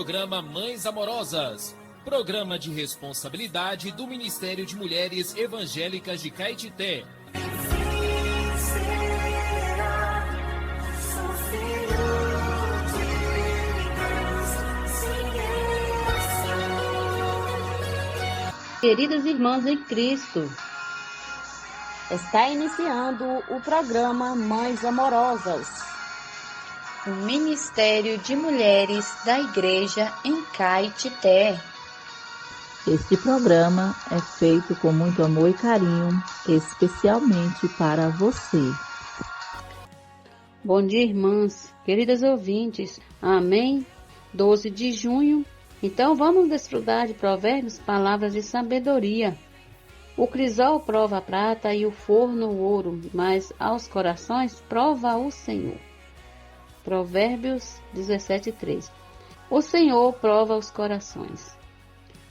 programa Mães Amorosas, programa de responsabilidade do Ministério de Mulheres Evangélicas de Caetité. Queridas irmãs em Cristo, está iniciando o programa Mães Amorosas, o Ministério de Mulheres da Igreja em Caetité. Este programa é feito com muito amor e carinho, especialmente para você. Bom dia, irmãs, queridas ouvintes. Amém? 12 de junho. Então vamos desfrutar de provérbios, palavras de sabedoria. O crisol prova a prata e o forno o ouro, mas aos corações prova o Senhor. Provérbios 17:3. O Senhor prova os corações.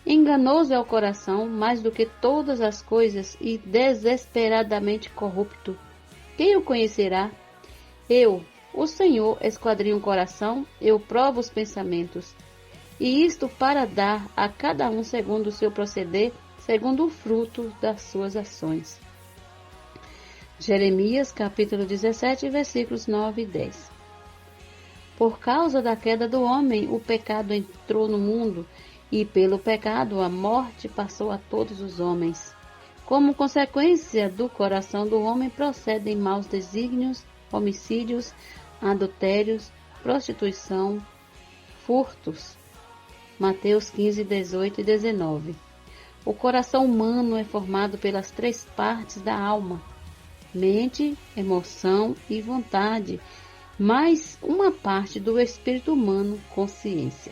Enganoso é o coração mais do que todas as coisas e desesperadamente corrupto. Quem o conhecerá? Eu, o Senhor, esquadrinho o coração, eu provo os pensamentos. E isto para dar a cada um segundo o seu proceder, segundo o fruto das suas ações. Jeremias, capítulo 17, versículos 9 e 10. Por causa da queda do homem, o pecado entrou no mundo, e pelo pecado a morte passou a todos os homens. Como consequência do coração do homem procedem maus desígnios, homicídios, adultérios, prostituição, furtos. Mateus 15, 18 e 19. O coração humano é formado pelas 3 partes da alma: mente, emoção e vontade, mais uma parte do espírito humano, consciência.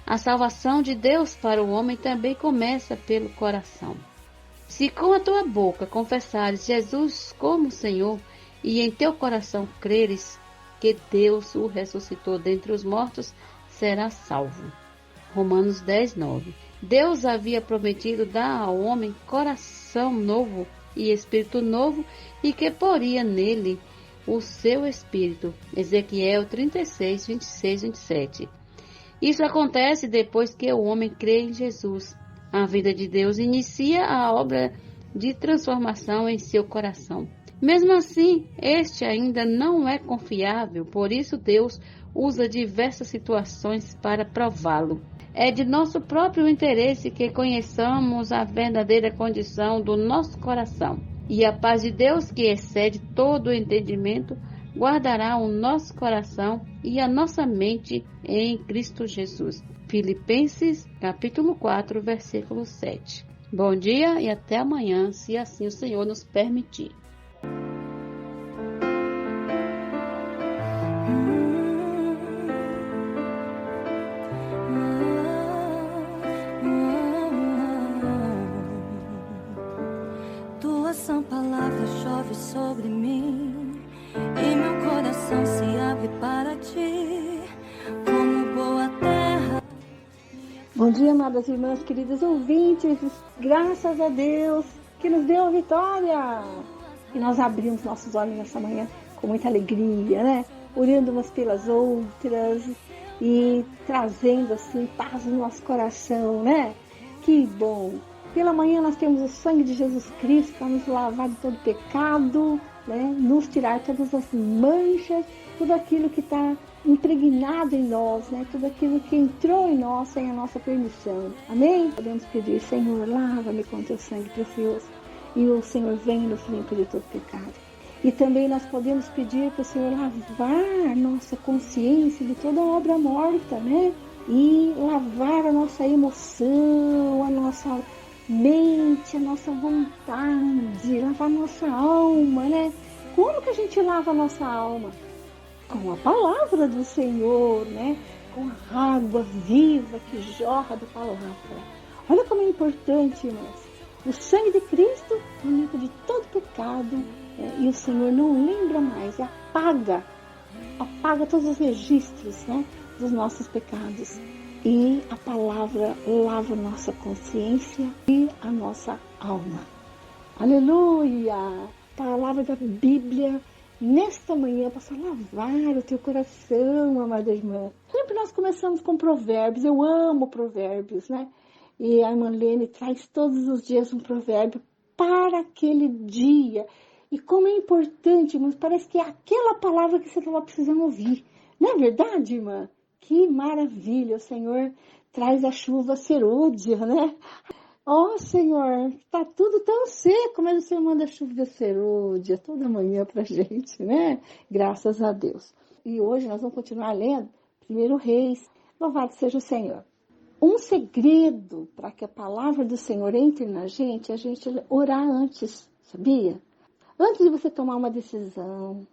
A salvação de Deus para o homem também começa pelo coração. Se com a tua boca confessares Jesus como Senhor e em teu coração creres que Deus o ressuscitou dentre os mortos, serás salvo. Romanos 10, 9. Deus havia prometido dar ao homem coração novo e espírito novo e que poria nele o seu espírito. Ezequiel 36, 26, 27. Isso acontece depois que o homem crê em Jesus. A vida de Deus inicia a obra de transformação em seu coração. Mesmo assim, este ainda não é confiável, por isso Deus usa diversas situações para prová-lo. É de nosso próprio interesse que conheçamos a verdadeira condição do nosso coração. E a paz de Deus, que excede todo o entendimento, guardará o nosso coração e a nossa mente em Cristo Jesus. Filipenses, capítulo 4, versículo 7. Bom dia e até amanhã, se assim o Senhor nos permitir. São palavras chove sobre mim e meu coração se abre para ti como boa terra. Bom dia, amadas irmãs, queridos ouvintes. Graças a Deus que nos deu a vitória. E nós abrimos nossos olhos nessa manhã com muita alegria, né? Orando umas pelas outras e trazendo assim paz no nosso coração, né? Que bom! Pela manhã nós temos o sangue de Jesus Cristo para nos lavar de todo pecado, né? Nos tirar todas as manchas, tudo aquilo que está impregnado em nós, né? Tudo aquilo que entrou em nós sem a nossa permissão. Amém? Podemos pedir: Senhor, lava-me com teu sangue precioso. E o Senhor vem nos limpa de todo pecado. E também nós podemos pedir para o Senhor lavar nossa consciência de toda obra morta, né? E lavar a nossa emoção, a nossa mente, a nossa vontade, lavar a nossa alma, né? Como que a gente lava a nossa alma? Com a palavra do Senhor, né? Com a água viva que jorra da palavra. Olha como é importante, irmãos. O sangue de Cristo limpa de todo pecado, e o Senhor não lembra mais, apaga todos os registros, né, dos nossos pecados. E a palavra lava a nossa consciência e a nossa alma. Aleluia! A palavra da Bíblia nesta manhã possa lavar o teu coração, amada irmã. Sempre nós começamos com provérbios, eu amo provérbios, né? E a irmã Lene traz todos os dias um provérbio para aquele dia. E como é importante, mas parece que é aquela palavra que você estava precisando ouvir. Não é verdade, irmã? Que maravilha, o Senhor traz a chuva serôdia, né? Ó, Senhor, tá tudo tão seco, mas o Senhor manda chuva serôdia toda manhã pra gente, né? Graças a Deus. E hoje nós vamos continuar lendo 1 Reis. Louvado seja o Senhor. Um segredo para que a palavra do Senhor entre na gente é a gente orar antes, sabia? Antes de você tomar uma decisão,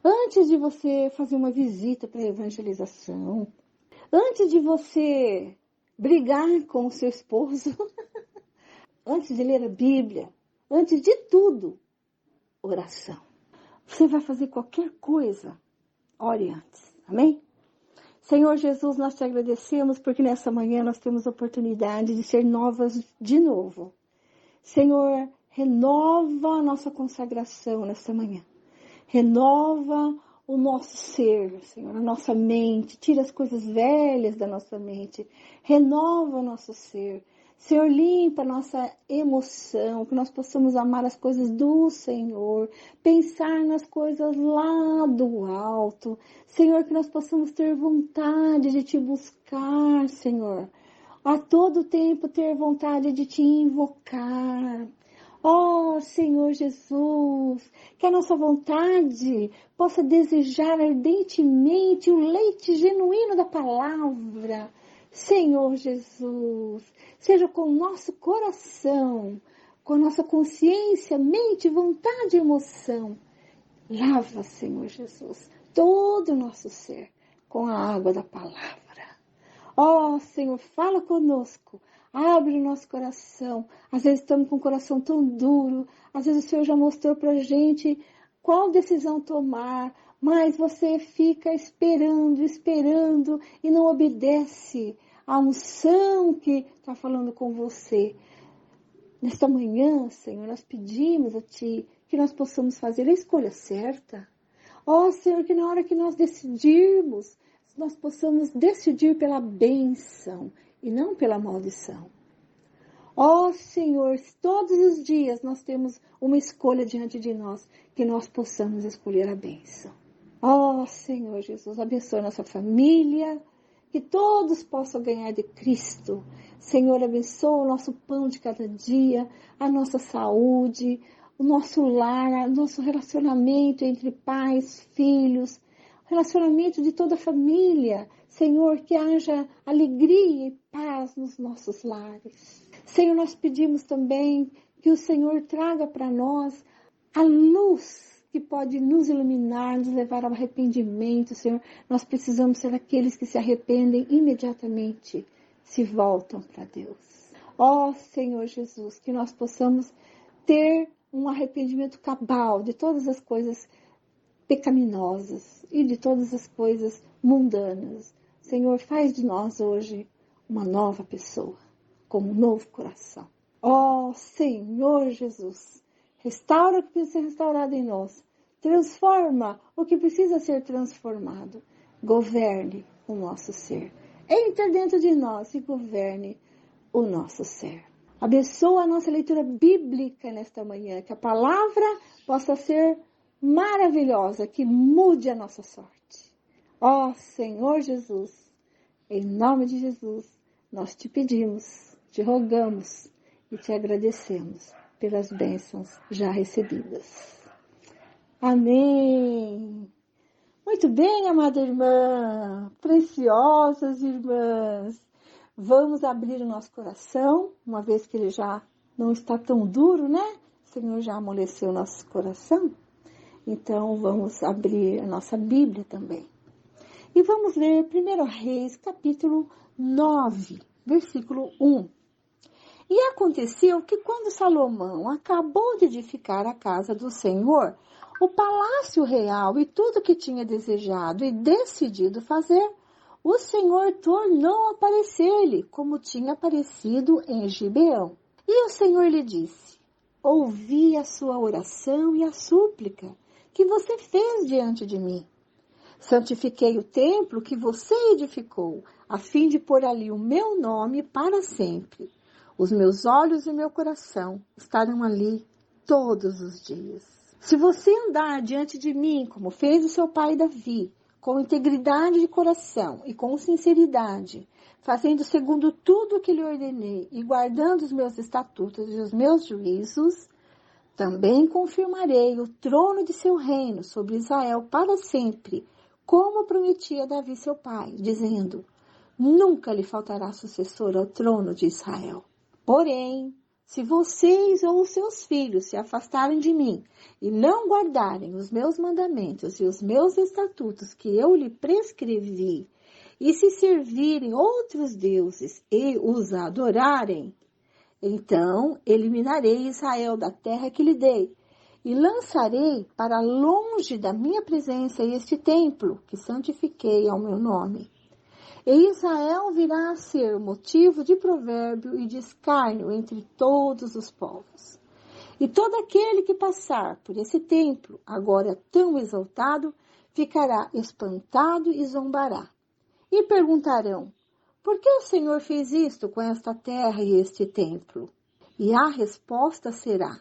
antes de você fazer uma visita para evangelização, antes de você brigar com o seu esposo, antes de ler a Bíblia, antes de tudo, oração. Você vai fazer qualquer coisa, ore antes, amém? Senhor Jesus, nós te agradecemos porque nessa manhã nós temos a oportunidade de ser novas de novo. Senhor, renova a nossa consagração nessa manhã. Renova o nosso ser, Senhor, a nossa mente. Tira as coisas velhas da nossa mente. Renova o nosso ser. Senhor, limpa a nossa emoção, que nós possamos amar as coisas do Senhor, pensar nas coisas lá do alto. Senhor, que nós possamos ter vontade de te buscar, Senhor. A todo tempo ter vontade de te invocar. Ó Senhor Jesus, que a nossa vontade possa desejar ardentemente o leite genuíno da palavra. Senhor Jesus, seja com o nosso coração, com a nossa consciência, mente, vontade e emoção. Lava, Senhor Jesus, todo o nosso ser com a água da palavra. Ó Senhor, fala conosco, abre o nosso coração. Às vezes estamos com o coração tão duro, às vezes o Senhor já mostrou para a gente qual decisão tomar, mas você fica esperando e não obedece à unção que está falando com você. Nesta manhã, Senhor, nós pedimos a Ti que nós possamos fazer a escolha certa. Ó Senhor, que na hora que nós decidirmos, nós possamos decidir pela bênção e não pela maldição. Ó Senhor, todos os dias nós temos uma escolha diante de nós, que nós possamos escolher a bênção. Ó Senhor Jesus, abençoa nossa família, que todos possam ganhar de Cristo. Senhor, abençoa o nosso pão de cada dia, a nossa saúde, o nosso lar, o nosso relacionamento entre pais, filhos, relacionamento de toda a família. Senhor, que haja alegria e paz nos nossos lares. Senhor, nós pedimos também que o Senhor traga para nós a luz que pode nos iluminar, nos levar ao arrependimento, Senhor. Nós precisamos ser aqueles que se arrependem imediatamente, se voltam para Deus. Ó Senhor Jesus, que nós possamos ter um arrependimento cabal de todas as coisas pecaminosas e de todas as coisas mundanas. Senhor, faz de nós hoje uma nova pessoa, com um novo coração. Ó Senhor Jesus, restaura o que precisa ser restaurado em nós. Transforma o que precisa ser transformado. Governe o nosso ser. Entre dentro de nós e governe o nosso ser. Abençoa a nossa leitura bíblica nesta manhã. Que a palavra possa ser maravilhosa, que mude a nossa sorte. Ó Senhor Jesus, em nome de Jesus, nós te pedimos, te rogamos e te agradecemos pelas bênçãos já recebidas. Amém. Muito bem, amada irmã, preciosas irmãs, vamos abrir o nosso coração, uma vez que ele já não está tão duro, né? O Senhor já amoleceu o nosso coração. Então, vamos abrir a nossa Bíblia também. E vamos ler 1 Reis, capítulo 9, versículo 1. E aconteceu que quando Salomão acabou de edificar a casa do Senhor, o palácio real e tudo que tinha desejado e decidido fazer, o Senhor tornou a aparecer-lhe, como tinha aparecido em Gibeão. E o Senhor lhe disse: ouvi a sua oração e a súplica, que você fez diante de mim. Santifiquei o templo que você edificou, a fim de pôr ali o meu nome para sempre. Os meus olhos e meu coração estarão ali todos os dias. Se você andar diante de mim, como fez o seu pai Davi, com integridade de coração e com sinceridade, fazendo segundo tudo o que lhe ordenei e guardando os meus estatutos e os meus juízos, também confirmarei o trono de seu reino sobre Israel para sempre, como prometi a Davi seu pai, dizendo, nunca lhe faltará sucessor ao trono de Israel. Porém, se vocês ou os seus filhos se afastarem de mim e não guardarem os meus mandamentos e os meus estatutos que eu lhe prescrevi, e se servirem outros deuses e os adorarem, então eliminarei Israel da terra que lhe dei, e lançarei para longe da minha presença este templo que santifiquei ao meu nome. E Israel virá a ser motivo de provérbio e de escárnio entre todos os povos. E todo aquele que passar por esse templo, agora tão exaltado, ficará espantado e zombará. E perguntarão, por que o Senhor fez isto com esta terra e este templo? E a resposta será,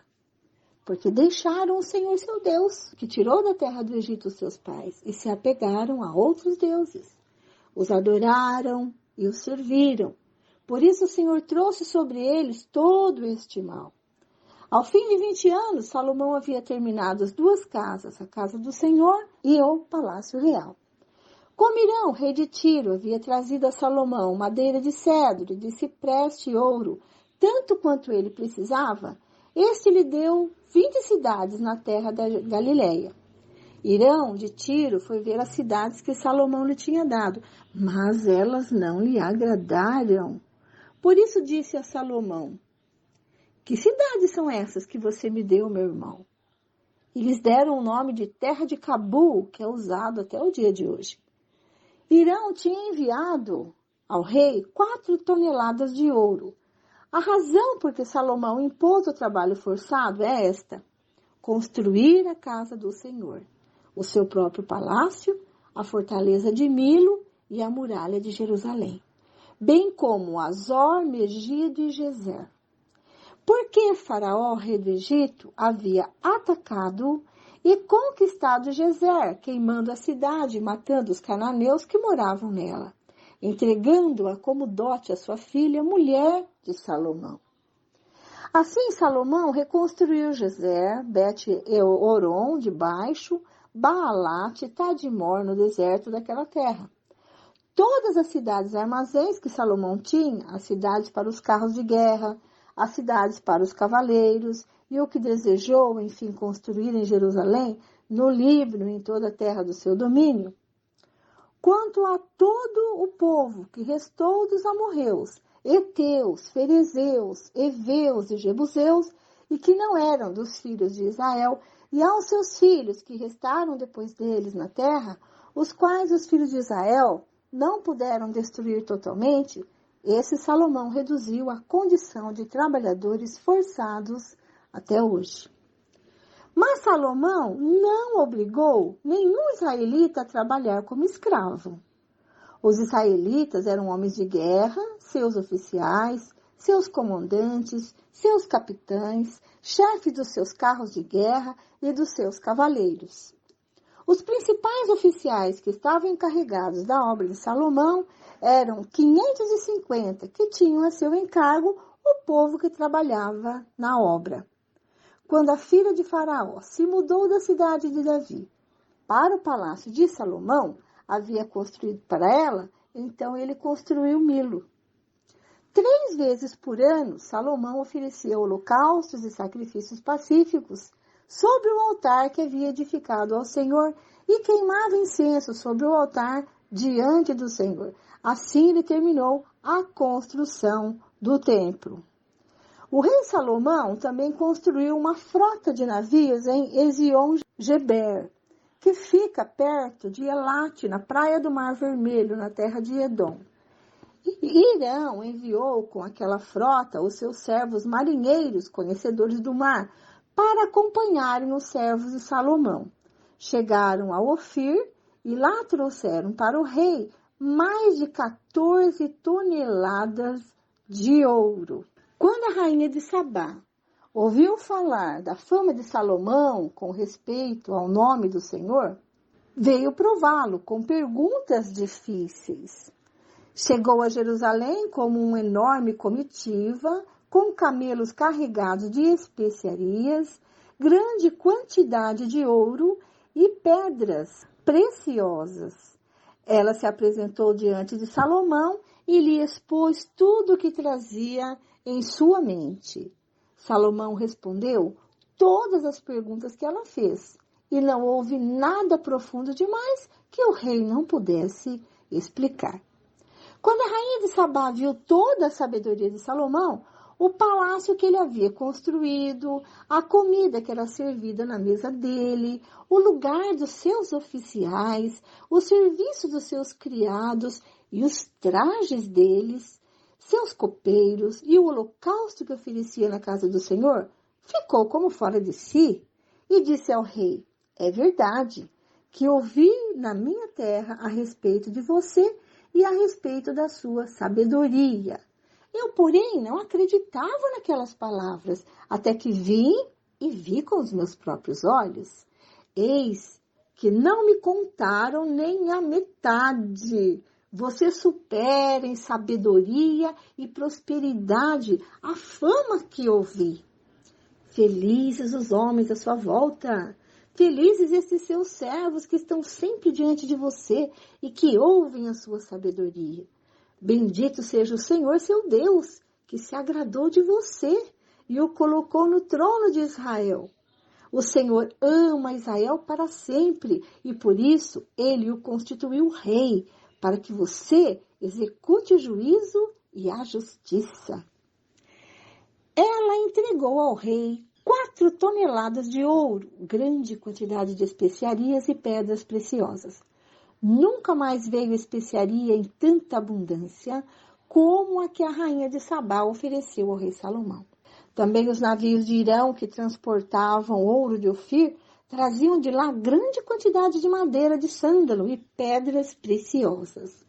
porque deixaram o Senhor seu Deus, que tirou da terra do Egito os seus pais, e se apegaram a outros deuses. Os adoraram e os serviram. Por isso o Senhor trouxe sobre eles todo este mal. Ao fim de 20 anos, Salomão havia terminado as duas casas, a casa do Senhor e o palácio real. Como Irão, rei de Tiro, havia trazido a Salomão madeira de cedro, de cipreste e ouro, tanto quanto ele precisava, este lhe deu 20 cidades na terra da Galileia. Irão, de Tiro, foi ver as cidades que Salomão lhe tinha dado, mas elas não lhe agradaram. Por isso disse a Salomão, que cidades são essas que você me deu, meu irmão? E lhes deram o nome de terra de Cabul, que é usado até o dia de hoje. Irão tinha enviado ao rei 4 toneladas de ouro. A razão por que Salomão impôs o trabalho forçado é esta: construir a casa do Senhor, o seu próprio palácio, a fortaleza de Milo e a muralha de Jerusalém, bem como Azor, Megido e Gezer. Porque Faraó, rei do Egito, havia atacado e conquistado Gezer, queimando a cidade e matando os cananeus que moravam nela, entregando-a como dote à sua filha, mulher de Salomão. Assim, Salomão reconstruiu Gezer, Bet-Horon de baixo, Baalat e Tadmor no deserto daquela terra. Todas as cidades armazéns que Salomão tinha, as cidades para os carros de guerra, as cidades para os cavaleiros, e o que desejou, enfim, construir em Jerusalém, no Líbano e em toda a terra do seu domínio. Quanto a todo o povo que restou dos amorreus, heteus, ferezeus, heveus e jebuseus, e que não eram dos filhos de Israel, e aos seus filhos que restaram depois deles na terra, os quais os filhos de Israel não puderam destruir totalmente, esse Salomão reduziu à condição de trabalhadores forçados até hoje. Mas Salomão não obrigou nenhum israelita a trabalhar como escravo. Os israelitas eram homens de guerra, seus oficiais, seus comandantes, seus capitães, chefes dos seus carros de guerra e dos seus cavaleiros. Os principais oficiais que estavam encarregados da obra de Salomão eram 550 que tinham a seu encargo o povo que trabalhava na obra. Quando a filha de Faraó se mudou da cidade de Davi para o palácio de Salomão, havia construído para ela, então ele construiu Milo. 3 vezes por ano, Salomão oferecia holocaustos e sacrifícios pacíficos sobre o altar que havia edificado ao Senhor e queimava incenso sobre o altar diante do Senhor. Assim ele terminou a construção do templo. O rei Salomão também construiu uma frota de navios em Ezion-Geber, que fica perto de Elate, na praia do Mar Vermelho, na terra de Edom. Irão enviou com aquela frota os seus servos marinheiros, conhecedores do mar, para acompanharem os servos de Salomão. chegaram a Ofir e lá trouxeram para o rei mais de 14 toneladas de ouro. Quando a rainha de Sabá ouviu falar da fama de Salomão com respeito ao nome do Senhor, veio prová-lo com perguntas difíceis. Chegou a Jerusalém como uma enorme comitiva, com camelos carregados de especiarias, grande quantidade de ouro e pedras preciosas. Ela se apresentou diante de Salomão e lhe expôs tudo o que trazia em sua mente. Salomão respondeu todas as perguntas que ela fez, e não houve nada profundo demais que o rei não pudesse explicar. Quando a rainha de Sabá viu toda a sabedoria de Salomão, o palácio que ele havia construído, a comida que era servida na mesa dele, o lugar dos seus oficiais, o serviço dos seus criados e os trajes deles, seus copeiros e o holocausto que oferecia na casa do Senhor, ficou como fora de si e disse ao rei: é verdade que ouvi na minha terra a respeito de você e a respeito da sua sabedoria. Eu, porém, não acreditava naquelas palavras, até que vi com os meus próprios olhos. Eis que não me contaram nem a metade. Você supera em sabedoria e prosperidade a fama que ouvi. Felizes os homens à sua volta. Felizes esses seus servos que estão sempre diante de você e que ouvem a sua sabedoria. Bendito seja o Senhor, seu Deus, que se agradou de você e o colocou no trono de Israel. O Senhor ama Israel para sempre e por isso ele o constituiu rei, para que você execute o juízo e a justiça. Ela entregou ao rei 4 toneladas de ouro, grande quantidade de especiarias e pedras preciosas. Nunca mais veio especiaria em tanta abundância como a que a rainha de Sabá ofereceu ao rei Salomão. Também os navios de Irão que transportavam ouro de Ofir traziam de lá grande quantidade de madeira de sândalo e pedras preciosas.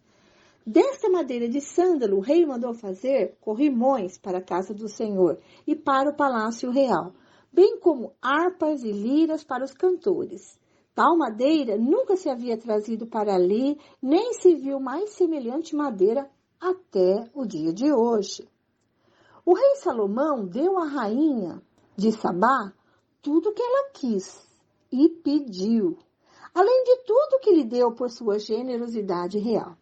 Desta madeira de sândalo, o rei mandou fazer corrimões para a casa do Senhor e para o palácio real, bem como harpas e liras para os cantores. Tal madeira nunca se havia trazido para ali, nem se viu mais semelhante madeira até o dia de hoje. O rei Salomão deu à rainha de Sabá tudo o que ela quis e pediu, além de tudo que lhe deu por sua generosidade real.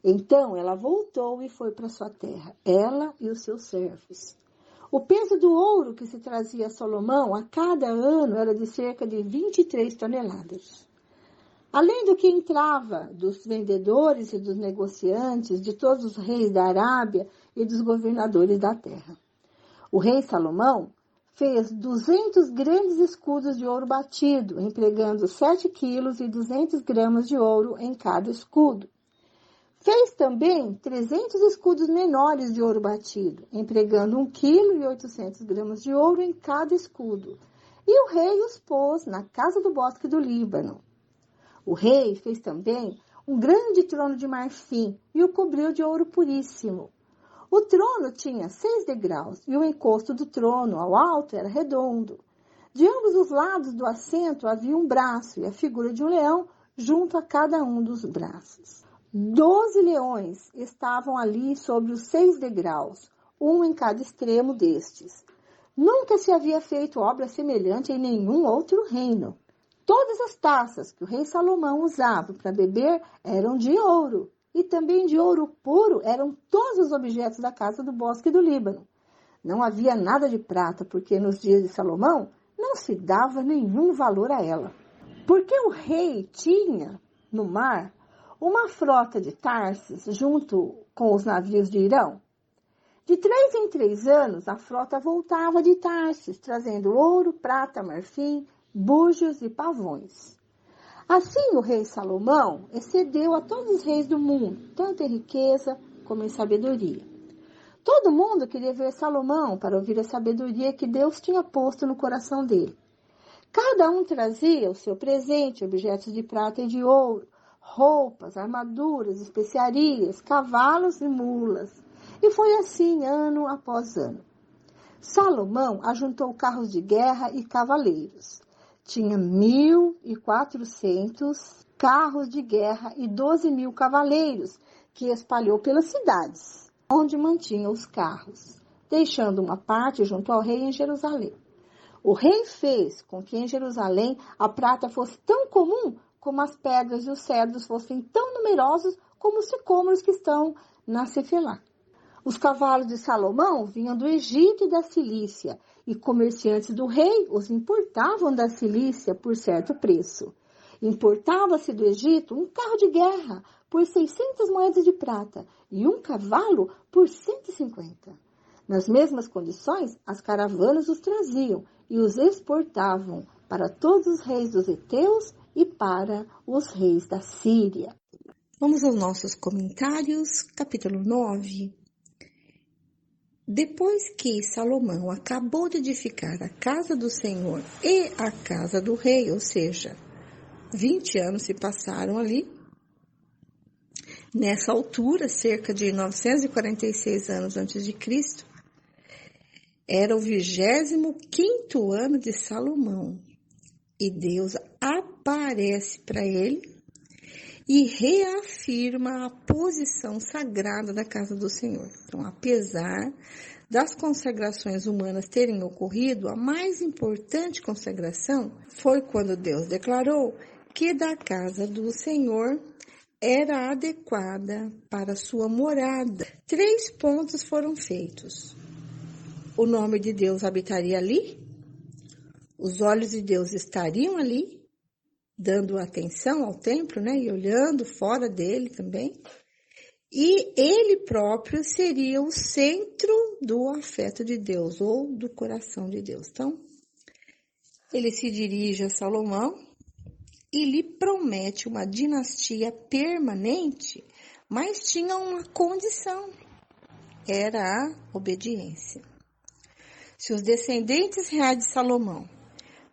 Então ela voltou e foi para sua terra, ela e os seus servos. O peso do ouro que se trazia a Salomão a cada ano era de cerca de 23 toneladas. Além do que entrava dos vendedores e dos negociantes, de todos os reis da Arábia e dos governadores da terra. O rei Salomão fez 200 grandes escudos de ouro batido, empregando 7 quilos e 200 gramas de ouro em cada escudo. Fez também 300 escudos menores de ouro batido, empregando 1 quilo e 800 gramas de ouro em cada escudo. E o rei os pôs na casa do bosque do Líbano. O rei fez também um grande trono de marfim e o cobriu de ouro puríssimo. O trono tinha 6 degraus e o encosto do trono ao alto era redondo. De ambos os lados do assento havia um braço e a figura de um leão junto a cada um dos braços. 12 leões estavam ali sobre os 6 degraus, um em cada extremo destes. Nunca se havia feito obra semelhante em nenhum outro reino. Todas as taças que o rei Salomão usava para beber eram de ouro, e também de ouro puro eram todos os objetos da casa do bosque do Líbano. Não havia nada de prata, porque nos dias de Salomão não se dava nenhum valor a ela. Porque o rei tinha, no mar, uma frota de Tarsis junto com os navios de Irão. De 3 em 3 anos, a frota voltava de Tarsis, trazendo ouro, prata, marfim, búzios e pavões. Assim, o rei Salomão excedeu a todos os reis do mundo, tanto em riqueza como em sabedoria. Todo mundo queria ver Salomão para ouvir a sabedoria que Deus tinha posto no coração dele. Cada um trazia o seu presente, objetos de prata e de ouro, roupas, armaduras, especiarias, cavalos e mulas. E foi assim ano após ano. Salomão ajuntou carros de guerra e cavaleiros. Tinha 1.400 carros de guerra e 12.000 cavaleiros, que espalhou pelas cidades, onde mantinha os carros, deixando uma parte junto ao rei em Jerusalém. O rei fez com que em Jerusalém a prata fosse tão comum como as pedras e os cedros fossem tão numerosos como os sicômoros que estão na Cefelá. Os cavalos de Salomão vinham do Egito e da Cilícia, e comerciantes do rei os importavam da Cilícia por certo preço. Importava-se do Egito um carro de guerra por 600 moedas de prata e um cavalo por 150. Nas mesmas condições, as caravanas os traziam e os exportavam para todos os reis dos heteus e para os reis da Síria. Vamos aos nossos comentários, capítulo 9. Depois que Salomão acabou de edificar a casa do Senhor e a casa do rei, ou seja, 20 anos se passaram ali. Nessa altura, cerca de 946 anos antes de Cristo, era o 25º ano de Salomão. E Deus aparece para ele e reafirma a posição sagrada da casa do Senhor. Então, apesar das consagrações humanas terem ocorrido, a mais importante consagração foi quando Deus declarou que da casa do Senhor era adequada para sua morada. 3 pontos foram feitos. O nome de Deus habitaria ali, os olhos de Deus estariam ali, dando atenção ao templo, né, e olhando fora dele também, e ele próprio seria o centro do afeto de Deus, ou do coração de Deus. Então, ele se dirige a Salomão e lhe promete uma dinastia permanente, mas tinha uma condição, era a obediência. Se os descendentes reais de Salomão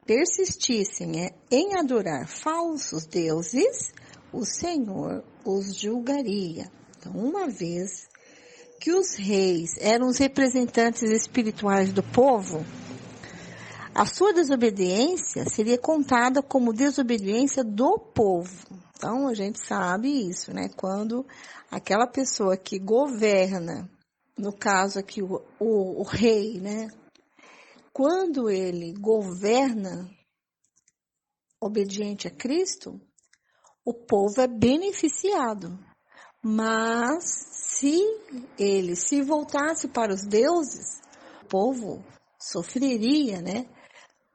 persistissem em adorar falsos deuses, o Senhor os julgaria. Então, uma vez que os reis eram os representantes espirituais do povo, a sua desobediência seria contada como desobediência do povo. Então, a gente sabe isso, né? Quando aquela pessoa que governa, no caso aqui o rei, né? Quando ele governa obediente a Cristo, o povo é beneficiado. Mas se ele se voltasse para os deuses, o povo sofreria, né?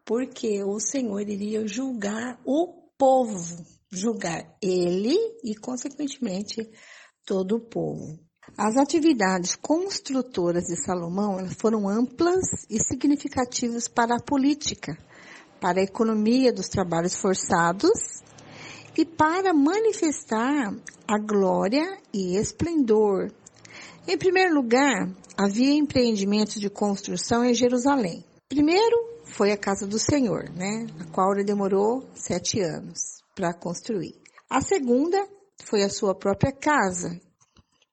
Porque o Senhor iria julgar o povo, julgar ele e, consequentemente, todo o povo. As atividades construtoras de Salomão elas foram amplas e significativas para a política, para a economia dos trabalhos forçados e para manifestar a glória e esplendor. Em primeiro lugar, havia empreendimentos de construção em Jerusalém. Primeiro foi a casa do Senhor, né, a qual ele demorou 7 anos para construir. A segunda foi a sua própria casa,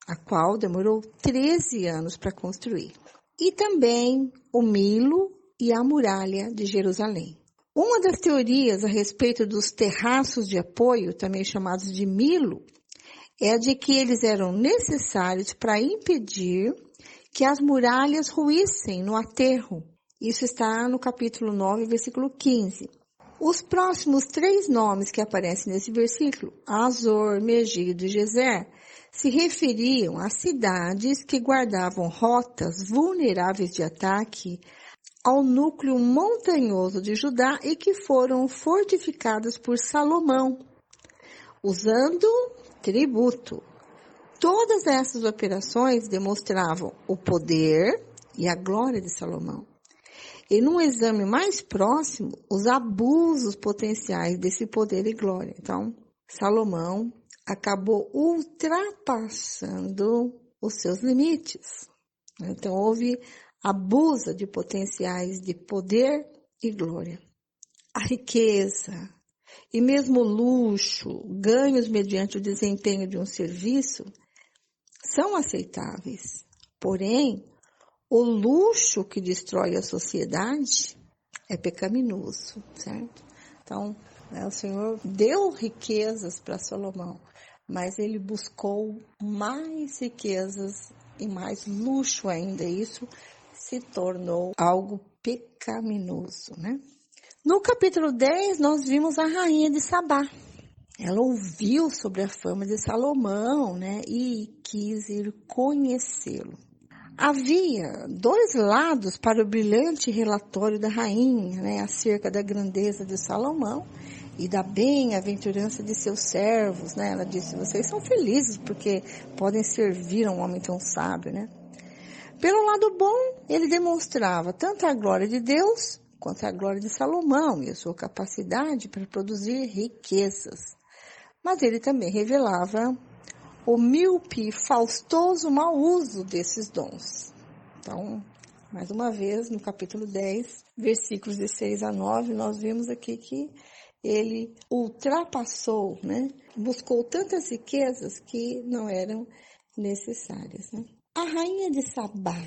a qual demorou 13 anos para construir. E também o Milo e a muralha de Jerusalém. Uma das teorias a respeito dos terraços de apoio, também chamados de Milo, é a de que eles eram necessários para impedir que as muralhas ruíssem no aterro. Isso está no capítulo 9, versículo 15. Os próximos 3 nomes que aparecem nesse versículo, Azor, Megido e Gezer, se referiam a cidades que guardavam rotas vulneráveis de ataque ao núcleo montanhoso de Judá e que foram fortificadas por Salomão, usando tributo. Todas essas operações demonstravam o poder e a glória de Salomão. E num exame mais próximo, os abusos potenciais desse poder e glória. Então, Salomão acabou ultrapassando os seus limites. Então, houve abuso de potenciais de poder e glória. a riqueza e mesmo o luxo, ganhos mediante o desempenho de um serviço, são aceitáveis. Porém, o luxo que destrói a sociedade é pecaminoso, certo? Então, o Senhor deu riquezas para Salomão, mas ele buscou mais riquezas e mais luxo ainda. Isso se tornou algo pecaminoso, né? No capítulo 10, nós vimos a rainha de Sabá. Ela ouviu sobre a fama de Salomão, né, e quis ir conhecê-lo. Havia dois lados para o brilhante relatório da rainha, né, acerca da grandeza de Salomão e da bem-aventurança de seus servos, né? Ela disse: vocês são felizes porque podem servir a um homem tão sábio, né? Pelo lado bom, ele demonstrava tanto a glória de Deus quanto a glória de Salomão e a sua capacidade para produzir riquezas. Mas ele também revelava o míope e faustoso mau uso desses dons. Então, mais uma vez, no capítulo 10, versículos de 6 a 9, nós vimos aqui que ele ultrapassou, né? Buscou tantas riquezas que não eram necessárias, né? A rainha de Sabá.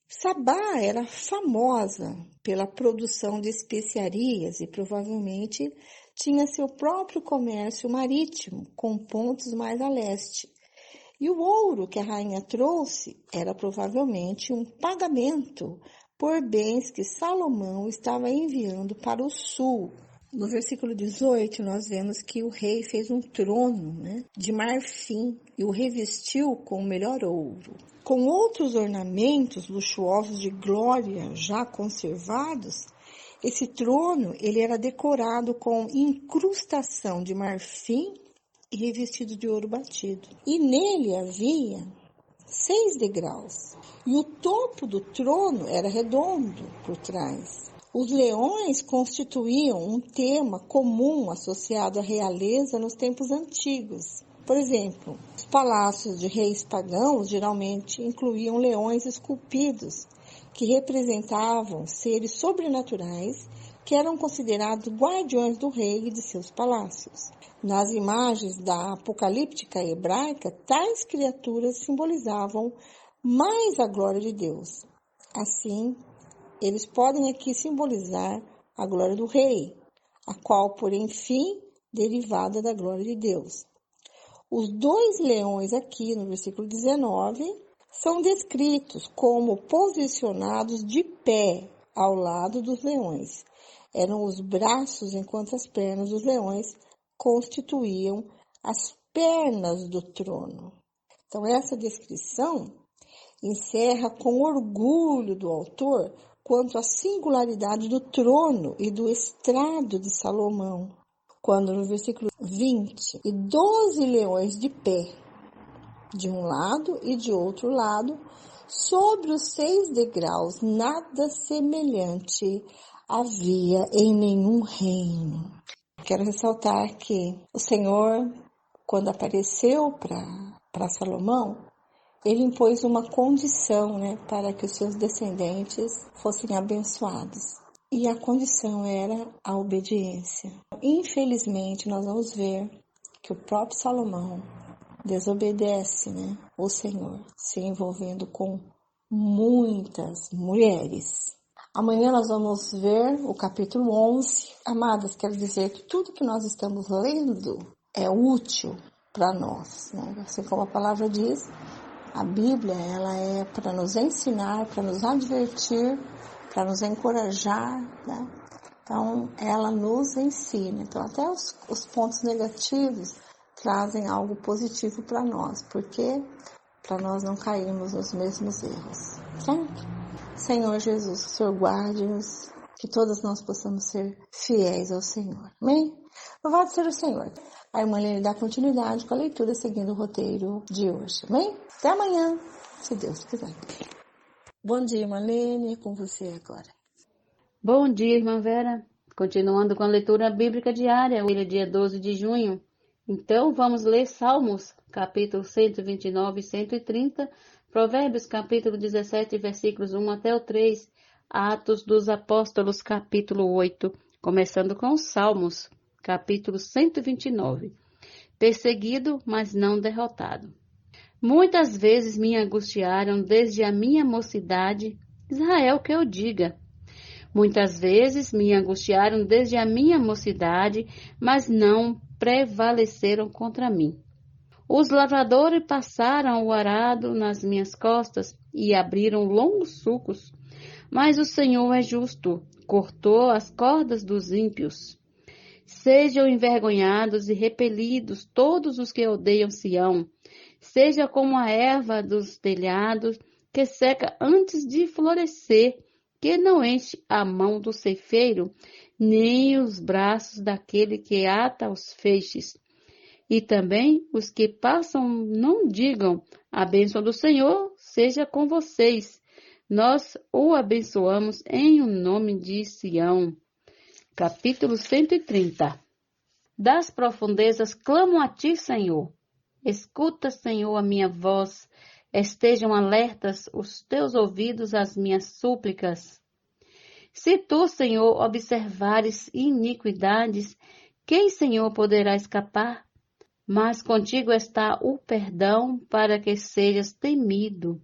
Sabá era famosa pela produção de especiarias e provavelmente tinha seu próprio comércio marítimo, com pontos mais a leste. E o ouro que a rainha trouxe era provavelmente um pagamento por bens que Salomão estava enviando para o sul. No versículo 18, nós vemos que o rei fez um trono, né, de marfim e o revestiu com o melhor ouro. Com outros ornamentos luxuosos de glória já conservados, esse trono ele era decorado com incrustação de marfim e revestido de ouro batido. E nele havia 6 degraus. E o topo do trono era redondo por trás. Os leões constituíam um tema comum associado à realeza nos tempos antigos. Por exemplo, os palácios de reis pagãos geralmente incluíam leões esculpidos, que representavam seres sobrenaturais que eram considerados guardiões do rei e de seus palácios. Nas imagens da apocalíptica hebraica, tais criaturas simbolizavam mais a glória de Deus. Assim, eles podem aqui simbolizar a glória do rei, a qual, por enfim, derivada da glória de Deus. Os 2 leões aqui no versículo 19 são descritos como posicionados de pé ao lado dos leões. Eram os braços, enquanto as pernas dos leões constituíam as pernas do trono. Então, essa descrição encerra com orgulho do autor quanto à singularidade do trono e do estrado de Salomão, quando no versículo 20, e 12 leões de pé, de um lado e de outro lado, sobre os 6 degraus, nada semelhante havia em nenhum reino. Quero ressaltar que o Senhor, quando apareceu para Salomão, ele impôs uma condição, né, para que os seus descendentes fossem abençoados. E a condição era a obediência. Infelizmente, nós vamos ver que o próprio Salomão desobedece, né, o Senhor, se envolvendo com muitas mulheres. Amanhã nós vamos ver o capítulo 11. Amadas, quero dizer que tudo que nós estamos lendo é útil para nós, né? Assim como a palavra diz, a Bíblia ela é para nos ensinar, para nos advertir, para nos encorajar, né? Então, ela nos ensina. Então, até os pontos negativos trazem algo positivo para nós, porque para nós não cairmos nos mesmos erros, certo? Senhor Jesus, que o Senhor guarde-nos, que todas nós possamos ser fiéis ao Senhor. Amém? Louvado seja o Senhor. A irmã Lene dá continuidade com a leitura seguindo o roteiro de hoje. Amém? Até amanhã, se Deus quiser. Bom dia, irmã Lene, com você agora. Bom dia, irmã Vera. Continuando com a leitura bíblica diária, hoje é dia 12 de junho. Então, vamos ler Salmos, capítulo 129 e 130, Provérbios, capítulo 17, versículos 1 até o 3, Atos dos Apóstolos, capítulo 8, começando com os Salmos, capítulo 129. Perseguido, mas não derrotado. Muitas vezes me angustiaram desde a minha mocidade, Israel que eu diga. Muitas vezes me angustiaram desde a minha mocidade, mas não prevaleceram contra mim. Os lavradores passaram o arado nas minhas costas e abriram longos sulcos, mas o Senhor é justo, cortou as cordas dos ímpios. Sejam envergonhados e repelidos todos os que odeiam Sião. Seja como a erva dos telhados, que seca antes de florescer, que não enche a mão do ceifeiro, nem os braços daquele que ata os feixes. E também os que passam não digam, a bênção do Senhor seja com vocês. Nós o abençoamos em o nome de Sião. Capítulo 130. Das profundezas clamo a ti, Senhor. Escuta, Senhor, a minha voz. Estejam alertas os teus ouvidos às minhas súplicas. Se tu, Senhor, observares iniquidades, quem, Senhor, poderá escapar? Mas contigo está o perdão para que sejas temido.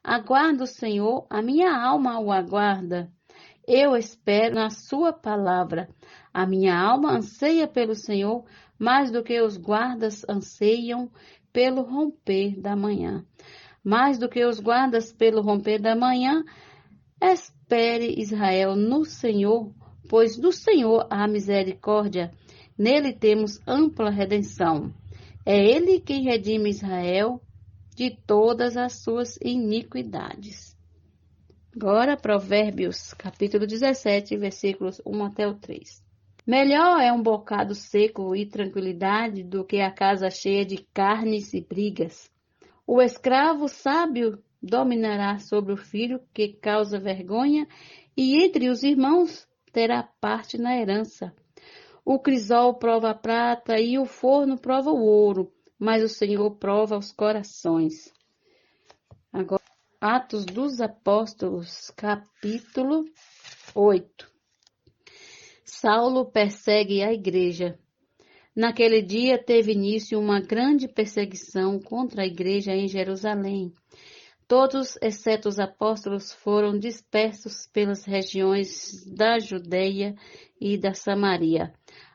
Aguardo, Senhor, a minha alma o aguarda. Eu espero na sua palavra. A minha alma anseia pelo Senhor, mais do que os guardas anseiam pelo romper da manhã. Mais do que os guardas pelo romper da manhã, espere Israel no Senhor, pois do Senhor há misericórdia. Nele temos ampla redenção. É Ele quem redime Israel de todas as suas iniquidades. Agora, Provérbios, capítulo 17, versículos 1 até o 3. Melhor é um bocado seco e tranquilidade do que a casa cheia de carnes e brigas. O escravo sábio dominará sobre o filho que causa vergonha, e entre os irmãos terá parte na herança. O crisol prova a prata e o forno prova o ouro, mas o Senhor prova os corações. Agora, Atos dos Apóstolos, capítulo 8. Saulo persegue a igreja. Naquele dia teve início uma grande perseguição contra a igreja em Jerusalém. Todos, exceto os apóstolos, foram dispersos pelas regiões da Judeia e da Samaria.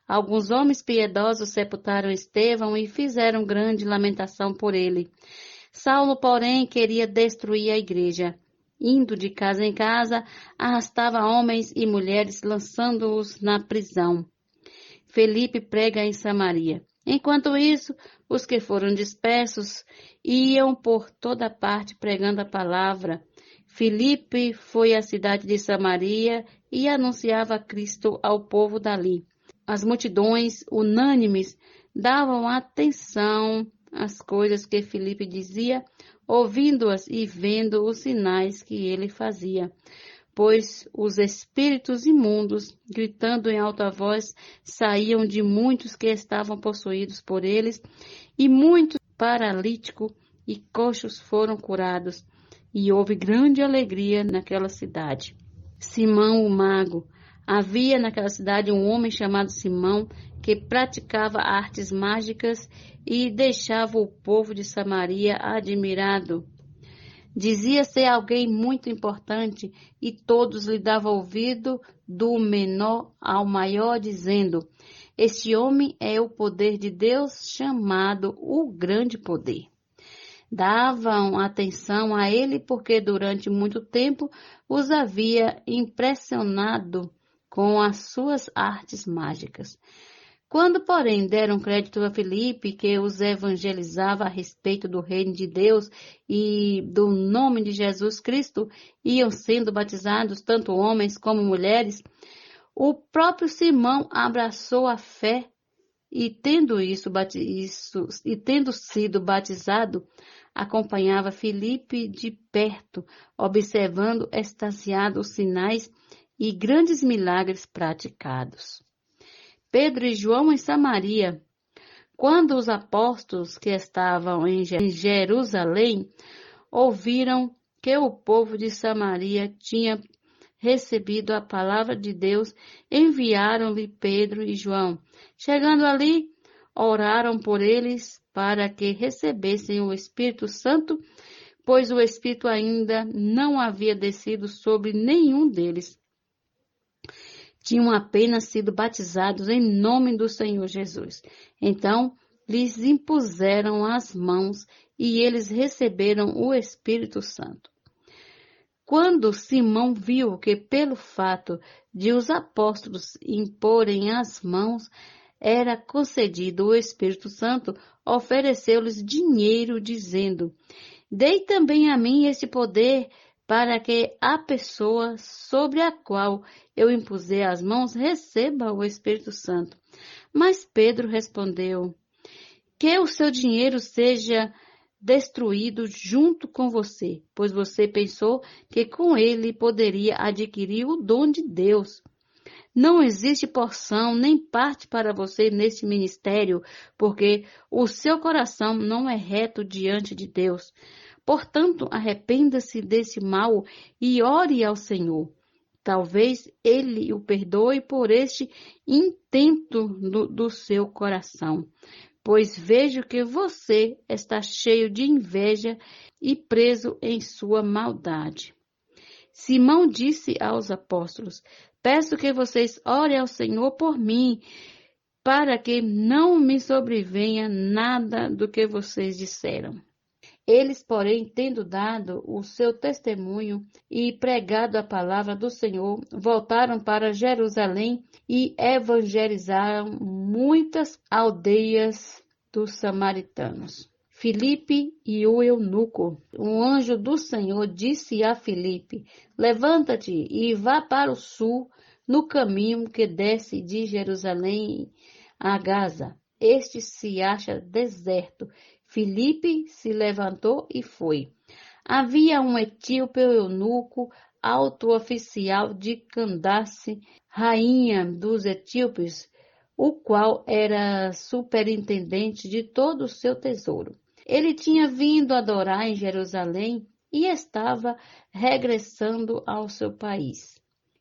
Alguns homens piedosos sepultaram Estevão e fizeram grande lamentação por ele. Saulo, porém, queria destruir a igreja. Indo de casa em casa, arrastava homens e mulheres, lançando-os na prisão. Felipe prega em Samaria. Enquanto isso, os que foram dispersos iam por toda parte pregando a palavra. Filipe foi à cidade de Samaria e anunciava Cristo ao povo dali. As multidões, unânimes, davam atenção às coisas que Filipe dizia, ouvindo-as e vendo os sinais que ele fazia. Pois os espíritos imundos, gritando em alta voz, saíam de muitos que estavam possuídos por eles, e muitos paralíticos e coxos foram curados, e houve grande alegria naquela cidade. Simão o mago. Havia naquela cidade um homem chamado Simão, que praticava artes mágicas e deixava o povo de Samaria admirado. Dizia ser alguém muito importante e todos lhe davam ouvido, do menor ao maior, dizendo: este homem é o poder de Deus, chamado o grande poder. Davam atenção a ele porque durante muito tempo os havia impressionado com as suas artes mágicas. Quando, porém, deram crédito a Filipe, que os evangelizava a respeito do reino de Deus e do nome de Jesus Cristo, iam sendo batizados tanto homens como mulheres, o próprio Simão abraçou a fé e, tendo sido batizado, acompanhava Filipe de perto, observando extasiado os sinais e grandes milagres praticados. Pedro e João em Samaria. Quando os apóstolos que estavam em Jerusalém ouviram que o povo de Samaria tinha recebido a palavra de Deus, enviaram-lhe Pedro e João. Chegando ali, oraram por eles para que recebessem o Espírito Santo, pois o Espírito ainda não havia descido sobre nenhum deles. Tinham apenas sido batizados em nome do Senhor Jesus. Então, lhes impuseram as mãos e eles receberam o Espírito Santo. Quando Simão viu que, pelo fato de os apóstolos imporem as mãos, era concedido o Espírito Santo, ofereceu-lhes dinheiro, dizendo: dei também a mim esse poder, para que a pessoa sobre a qual eu impuser as mãos receba o Espírito Santo. Mas Pedro respondeu: que o seu dinheiro seja destruído junto com você, pois você pensou que com ele poderia adquirir o dom de Deus. Não existe porção nem parte para você neste ministério, porque o seu coração não é reto diante de Deus. Portanto, arrependa-se desse mal e ore ao Senhor. Talvez Ele o perdoe por este intento do seu coração, pois vejo que você está cheio de inveja e preso em sua maldade. Simão disse aos apóstolos: peço que vocês orem ao Senhor por mim, para que não me sobrevenha nada do que vocês disseram. Eles, porém, tendo dado o seu testemunho e pregado a palavra do Senhor, voltaram para Jerusalém e evangelizaram muitas aldeias dos samaritanos. Filipe e o eunuco. Um anjo do Senhor disse a Filipe: levanta-te e vá para o sul, no caminho que desce de Jerusalém a Gaza. Este se acha deserto. Filipe se levantou e foi. Havia um etíope eunuco, alto oficial de Candace, rainha dos etíopes, o qual era superintendente de todo o seu tesouro. Ele tinha vindo adorar em Jerusalém e estava regressando ao seu país.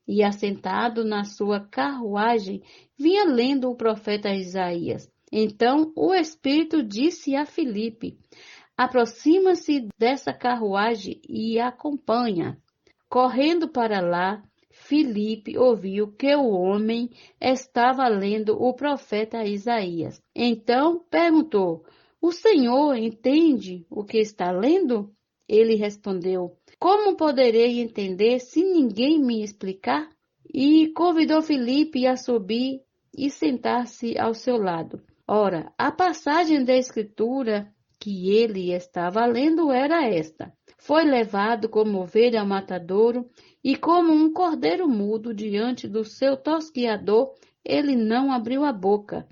E assentado na sua carruagem, vinha lendo o profeta Isaías. Então o Espírito disse a Filipe: aproxima-se dessa carruagem e acompanha. Correndo para lá, Filipe ouviu que o homem estava lendo o profeta Isaías. Então perguntou: o Senhor entende o que está lendo? Ele respondeu: como poderei entender se ninguém me explicar? E convidou Filipe a subir e sentar-se ao seu lado. Ora, a passagem da Escritura que ele estava lendo era esta: foi levado como ovelha ao matadouro, e como um cordeiro mudo diante do seu tosquiador, ele não abriu a boca.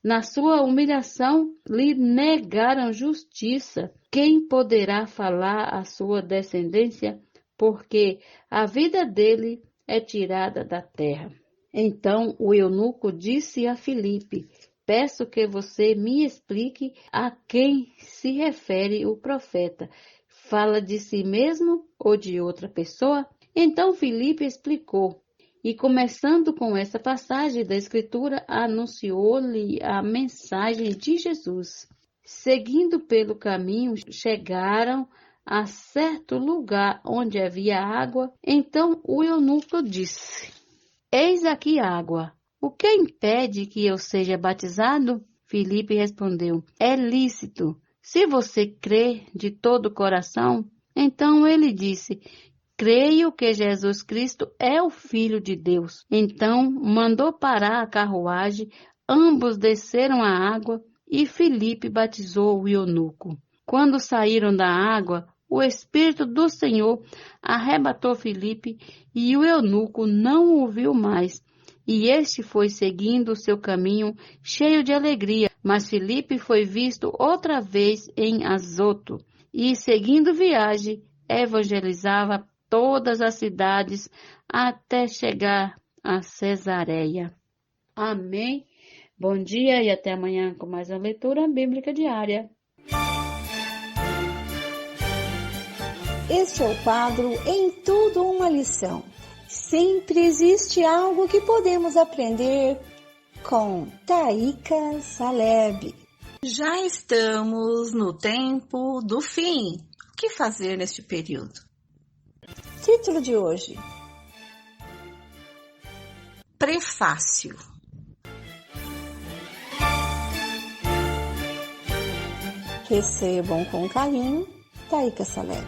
Na sua humilhação, lhe negaram justiça. Quem poderá falar à sua descendência? Porque a vida dele é tirada da terra. Então o eunuco disse a Filipe: peço que você me explique a quem se refere o profeta. Fala de si mesmo ou de outra pessoa? Então Filipe explicou. E começando com essa passagem da Escritura, anunciou-lhe a mensagem de Jesus. Seguindo pelo caminho, chegaram a certo lugar onde havia água. Então o eunuco disse: eis aqui água. O que impede que eu seja batizado? Filipe respondeu: é lícito, se você crê de todo o coração. Então ele disse: creio que Jesus Cristo é o Filho de Deus. Então mandou parar a carruagem, ambos desceram a água e Filipe batizou o eunuco. Quando saíram da água, o Espírito do Senhor arrebatou Filipe e o eunuco não o viu mais. E este foi seguindo o seu caminho cheio de alegria. Mas Filipe foi visto outra vez em Azoto e, seguindo viagem, evangelizava todas as cidades até chegar a Cesareia. Amém. Bom dia e até amanhã com mais uma leitura bíblica diária. Este é o quadro Em Tudo Uma Lição. sempre existe algo que podemos aprender com Taíka Saleb. Já estamos no tempo do fim. O que fazer neste período? Título de hoje: Prefácio. Recebam com carinho, Taíka Saleb.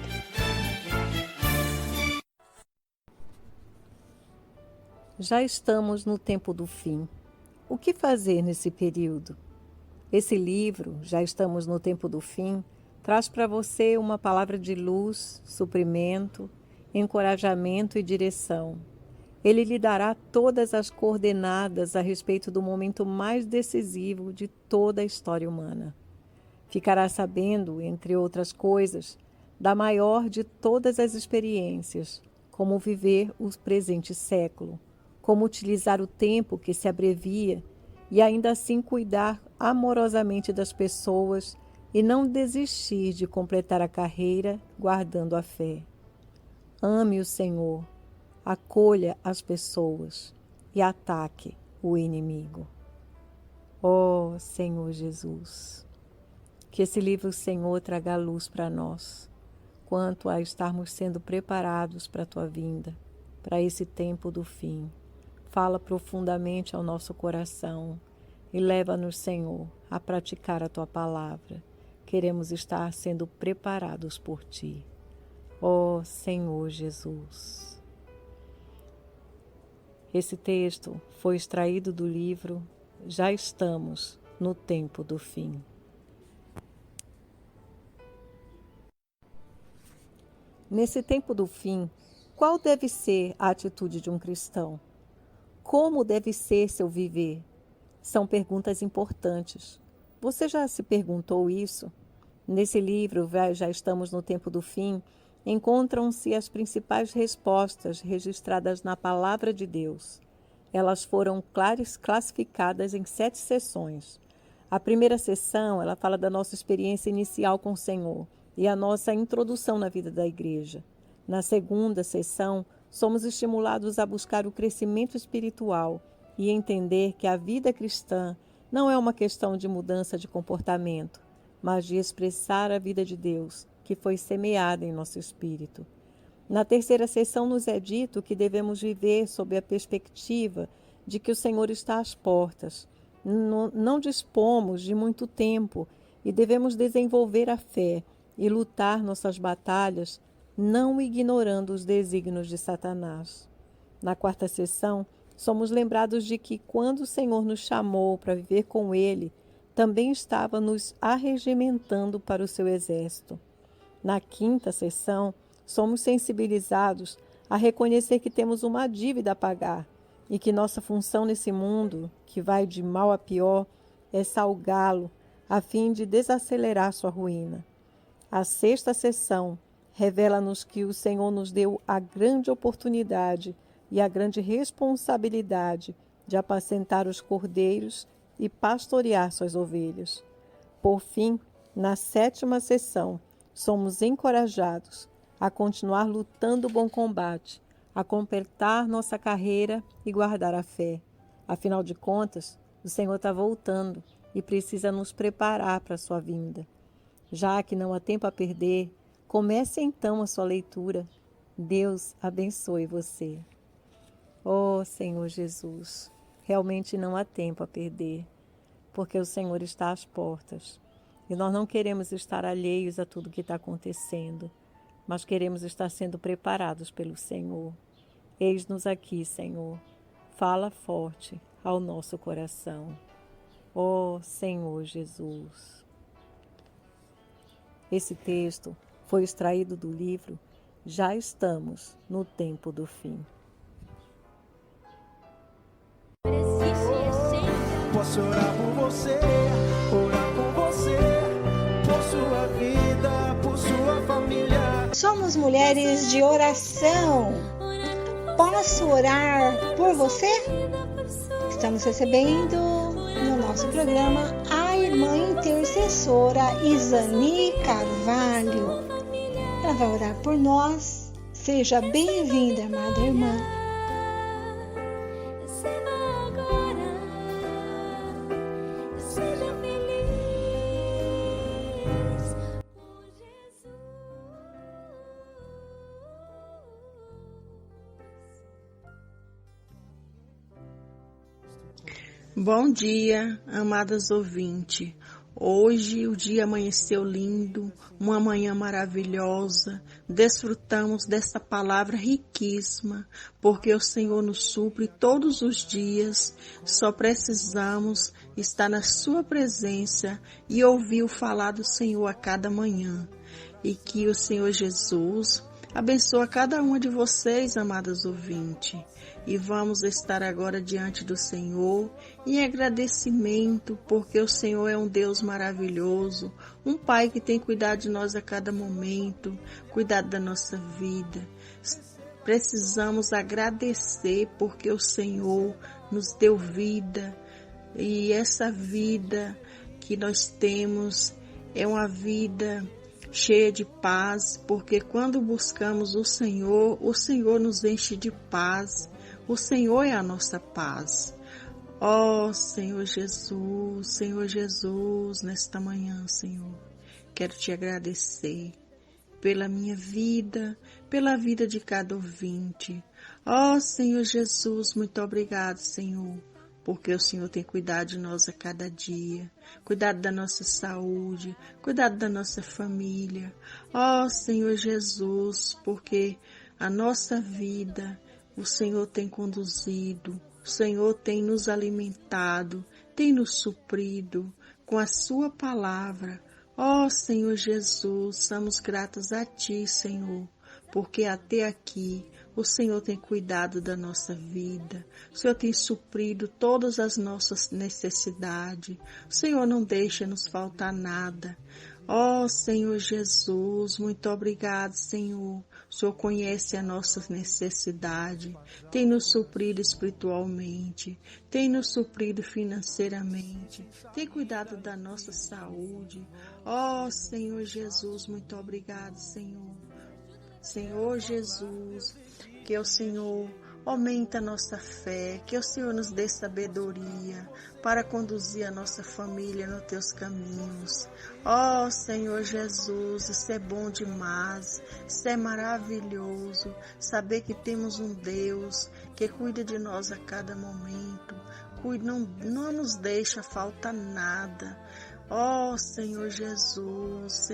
Já estamos no tempo do fim. O que fazer nesse período? Esse livro, Já Estamos no Tempo do Fim, traz para você uma palavra de luz, suprimento, encorajamento e direção. Ele lhe dará todas as coordenadas a respeito do momento mais decisivo de toda a história humana. Ficará sabendo, entre outras coisas, da maior de todas as experiências, como viver o presente século, como utilizar o tempo que se abrevia e ainda assim cuidar amorosamente das pessoas e não desistir de completar a carreira guardando a fé. Ame o Senhor, acolha as pessoas e ataque o inimigo. Ó Senhor Jesus, que esse livro, Senhor, traga luz para nós, quanto a estarmos sendo preparados para a Tua vinda, para esse tempo do fim. Fala profundamente ao nosso coração e leva-nos, Senhor, a praticar a Tua palavra. Queremos estar sendo preparados por Ti. Ó Senhor Jesus. Esse texto foi extraído do livro Já Estamos no Tempo do Fim. Nesse tempo do fim, qual deve ser a atitude de um cristão? Como deve ser seu viver? São perguntas importantes. Você já se perguntou isso? Nesse livro, Já Estamos no Tempo do Fim, encontram-se as principais respostas registradas na Palavra de Deus. Elas foram classificadas em 7 seções. A primeira seção, ela fala da nossa experiência inicial com o Senhor e a nossa introdução na vida da igreja. Na segunda seção, somos estimulados a buscar o crescimento espiritual e entender que a vida cristã não é uma questão de mudança de comportamento, mas de expressar a vida de Deus, que foi semeada em nosso espírito. Na terceira seção, nos é dito que devemos viver sob a perspectiva de que o Senhor está às portas. Não dispomos de muito tempo e devemos desenvolver a fé e lutar nossas batalhas, não ignorando os desígnios de Satanás. Na quarta sessão, somos lembrados de que quando o Senhor nos chamou para viver com Ele, também estava nos arregimentando para o seu exército. Na quinta sessão, somos sensibilizados a reconhecer que temos uma dívida a pagar e que nossa função nesse mundo, que vai de mal a pior, é salgá-lo a fim de desacelerar sua ruína. A sexta sessão revela-nos que o Senhor nos deu a grande oportunidade e a grande responsabilidade de apacentar os cordeiros e pastorear suas ovelhas. Por fim, na sétima sessão, somos encorajados a continuar lutando o bom combate, a completar nossa carreira e guardar a fé. Afinal de contas, o Senhor está voltando e precisa nos preparar para a sua vinda. Já que não há tempo a perder, comece então a sua leitura. Deus abençoe você. Oh, Senhor Jesus, realmente não há tempo a perder, porque o Senhor está às portas. E nós não queremos estar alheios a tudo que está acontecendo, mas queremos estar sendo preparados pelo Senhor. Eis-nos aqui, Senhor. Fala forte ao nosso coração. Oh, Senhor Jesus. Esse texto foi extraído do livro Já Estamos no Tempo do Fim. Posso orar por você, por sua vida, por sua família. Somos mulheres de oração. Posso orar por você? Estamos recebendo no nosso programa a irmã intercessora Isani Carvalho. Ela vai orar por nós. Seja bem-vinda, amada irmã. Bom dia, amadas ouvintes. Hoje o dia amanheceu lindo, uma manhã maravilhosa. Desfrutamos desta palavra riquíssima, porque o Senhor nos supre todos os dias. Só precisamos estar na sua presença e ouvir o falar do Senhor a cada manhã. E que o Senhor Jesus abençoe cada uma de vocês, amadas ouvintes. E vamos estar agora diante do Senhor em agradecimento, porque o Senhor é um Deus maravilhoso, um Pai que tem cuidado de nós a cada momento, cuidado da nossa vida. Precisamos agradecer porque o Senhor nos deu vida, e essa vida que nós temos é uma vida cheia de paz, porque quando buscamos o Senhor nos enche de paz. O Senhor é a nossa paz. Ó Senhor Jesus, nesta manhã, Senhor, quero te agradecer pela minha vida, pela vida de cada ouvinte. Ó Senhor Jesus, muito obrigado, Senhor, porque o Senhor tem cuidado de nós a cada dia, cuidado da nossa saúde, cuidado da nossa família. Ó Senhor Jesus, porque a nossa vida o Senhor tem conduzido, o Senhor tem nos alimentado, tem nos suprido com a sua palavra. Ó Senhor Jesus, somos gratos a Ti, Senhor, porque até aqui o Senhor tem cuidado da nossa vida, o Senhor tem suprido todas as nossas necessidades, o Senhor não deixa nos faltar nada. Ó Senhor Jesus, muito obrigado, Senhor. O Senhor conhece a nossa necessidade, tem nos suprido espiritualmente, tem nos suprido financeiramente, tem cuidado da nossa saúde. Ó Senhor Jesus, muito obrigado, Senhor. Senhor Jesus, que o Senhor aumenta a nossa fé, que o Senhor nos dê sabedoria para conduzir a nossa família nos teus caminhos. Ó Senhor Jesus, isso é bom demais, isso é maravilhoso, saber que temos um Deus que cuida de nós a cada momento, não nos deixa faltar nada. Ó Senhor Jesus,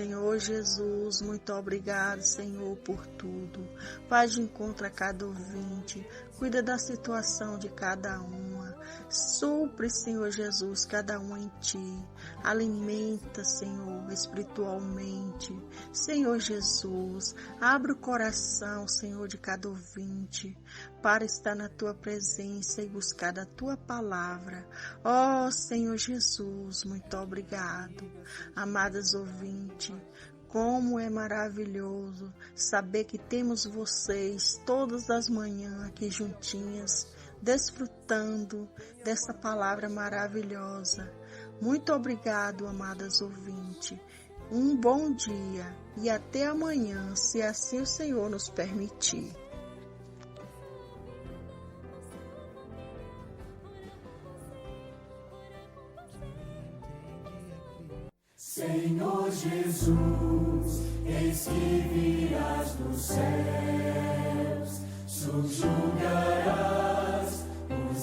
muito obrigado, Senhor, por tudo. Vai de encontro a cada ouvinte, cuida da situação de cada uma. Supre, Senhor Jesus, cada um em Ti. Alimenta, Senhor, espiritualmente. Senhor Jesus, abre o coração, Senhor, de cada ouvinte, para estar na Tua presença e buscar a Tua palavra. Ó Senhor Jesus, muito obrigado. Amadas ouvintes, como é maravilhoso saber que temos vocês todas as manhãs aqui juntinhas, desfrutando dessa palavra maravilhosa. Muito obrigado, amadas ouvintes. Um bom dia e até amanhã, se assim o Senhor nos permitir. Senhor Jesus, eis que virás dos céus, subjugarás os